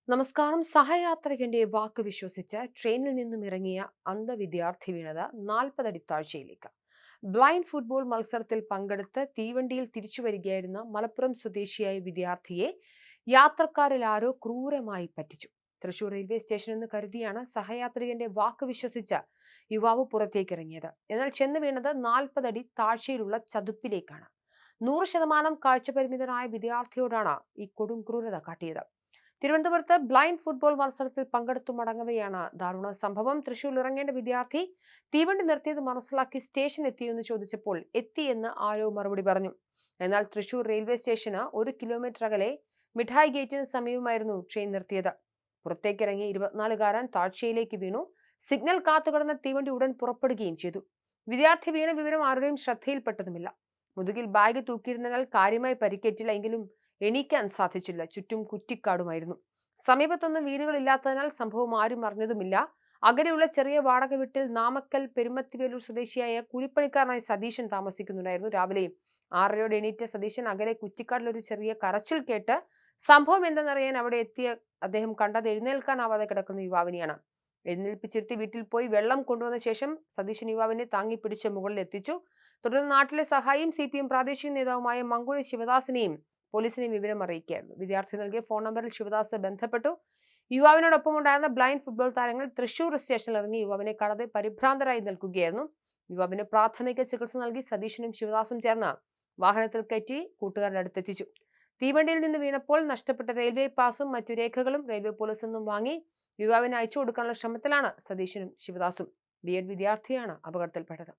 നമസ്കാരം. സഹയാത്രികന്റെ വാക്ക് വിശ്വസിച്ച് ട്രെയിനിൽ നിന്നും ഇറങ്ങിയ വിദ്യാർത്ഥി വീണത് 40 അടി താഴ്ചയിലേക്ക്. ബ്ലൈൻഡ് ഫുട്ബോൾ മത്സരത്തിൽ പങ്കെടുത്ത് തീവണ്ടിയിൽ തിരിച്ചു വരികയായിരുന്ന മലപ്പുറം സ്വദേശിയായ വിദ്യാർത്ഥിയെ യാത്രക്കാരിൽ ആരോ ക്രൂരമായി പറ്റിച്ചു. തൃശൂർ റെയിൽവേ സ്റ്റേഷൻ എന്ന് കരുതിയാണ് സഹയാത്രികന്റെ വാക്ക് വിശ്വസിച്ച് യുവാവ് പുറത്തേക്കിറങ്ങിയത്. എന്നാൽ ചെന്ന് വീണത് 40 അടി താഴ്ചയിലുള്ള ചതുപ്പിലേക്കാണ്. 100% കാഴ്ചപരിമിതനായ വിദ്യാർത്ഥിയോടാണ് ഈ കൊടും ക്രൂരത കാട്ടിയത്. തിരുവനന്തപുരത്ത് ബ്ലൈൻഡ് ഫുട്ബോൾ മത്സരത്തിൽ പങ്കെടുത്തു മടങ്ങവെയാണ് ദാരുണ സംഭവം. തൃശൂർ ഇറങ്ങേണ്ട വിദ്യാർത്ഥി തീവണ്ടി നിർത്തിയത് മനസ്സിലാക്കി സ്റ്റേഷൻ എത്തിയെന്ന് ചോദിച്ചപ്പോൾ എത്തിയെന്ന് ആരോ മറുപടി പറഞ്ഞു. എന്നാൽ തൃശൂർ റെയിൽവേ സ്റ്റേഷന് 1 കിലോമീറ്റർ അകലെ മിഠായി ഗേറ്റിന് സമീപമായിരുന്നു ട്രെയിൻ നിർത്തിയത്. പുറത്തേക്കിറങ്ങിയ 24-കാരൻ താഴ്ചയിലേക്ക് വീണു. സിഗ്നൽ കാത്തുകിടന്ന തീവണ്ടി ഉടൻ പുറപ്പെടുകയും ചെയ്തു. വിദ്യാർത്ഥി വീണ വിവരം ആരുടെയും ശ്രദ്ധയിൽപ്പെട്ടതുമില്ല. മുതുകിൽ ബാഗ് തൂക്കിയിരുന്നതിനാൽ കാര്യമായി പരിക്കേറ്റില്ല. എങ്കിലും എണീക്കാൻ സാധിച്ചില്ല. ചുറ്റും കുറ്റിക്കാടുമായിരുന്നു. സമീപത്തൊന്നും വീടുകളില്ലാത്തതിനാൽ സംഭവം ആരും അറിഞ്ഞതുമില്ല. അകലെയുള്ള ചെറിയ വാടക വീട്ടിൽ നാമക്കൽ പെരുമത്തിവേലൂർ സ്വദേശിയായ കൂലിപ്പണിക്കാരനായ സതീശൻ താമസിക്കുന്നുണ്ടായിരുന്നു. രാവിലെ 6:30 എണീറ്റ സതീശൻ അകലെ കുറ്റിക്കാടിലൊരു ചെറിയ കരച്ചിൽ കേട്ട് സംഭവം എന്തെന്നറിയാൻ അവിടെ എത്തിയ അദ്ദേഹം കണ്ടത് എഴുന്നേൽക്കാനാവാതെ കിടക്കുന്ന യുവാവിനെയാണ്. എഴുന്നേൽപ്പിച്ചിരുത്തി വീട്ടിൽ പോയി വെള്ളം കൊണ്ടുവന്ന ശേഷം സതീശൻ യുവാവിനെ താങ്ങി പിടിച്ച് മുകളിൽ എത്തിച്ചു. തുടർന്ന് നാട്ടിലെ സഹായിയും CPM പ്രാദേശിക നേതാവുമായ മങ്കുഴി ശിവദാസിനെയും പോലീസിനെ വിവരം അറിയിക്കുകയായിരുന്നു. വിദ്യാർത്ഥി നൽകിയ ഫോൺ നമ്പറിൽ ശിവദാസ് ബന്ധപ്പെട്ടു. യുവാവിനോടൊപ്പം ഉണ്ടായിരുന്ന ബ്ലൈൻഡ് ഫുട്ബോൾ താരങ്ങൾ തൃശൂർ സ്റ്റേഷനിൽ ഇറങ്ങി യുവാവിനെ കാണാതെ പരിഭ്രാന്തരായി നിൽക്കുകയായിരുന്നു. യുവാവിന് പ്രാഥമിക ചികിത്സ നൽകി സതീശനും ശിവദാസും ചേർന്ന് വാഹനത്തിൽ കയറ്റി കൂട്ടുകാരുടെ അടുത്തെത്തിച്ചു. തീവണ്ടിയിൽ നിന്ന് വീണപ്പോൾ നഷ്ടപ്പെട്ട റെയിൽവേ പാസും മറ്റു രേഖകളും റെയിൽവേ പോലീസിൽ നിന്നും വാങ്ങി യുവാവിനെ അയച്ചു കൊടുക്കാനുള്ള ശ്രമത്തിലാണ് സതീശനും ശിവദാസും. B.Ed വിദ്യാർത്ഥിയാണ് അപകടത്തിൽപ്പെട്ടത്.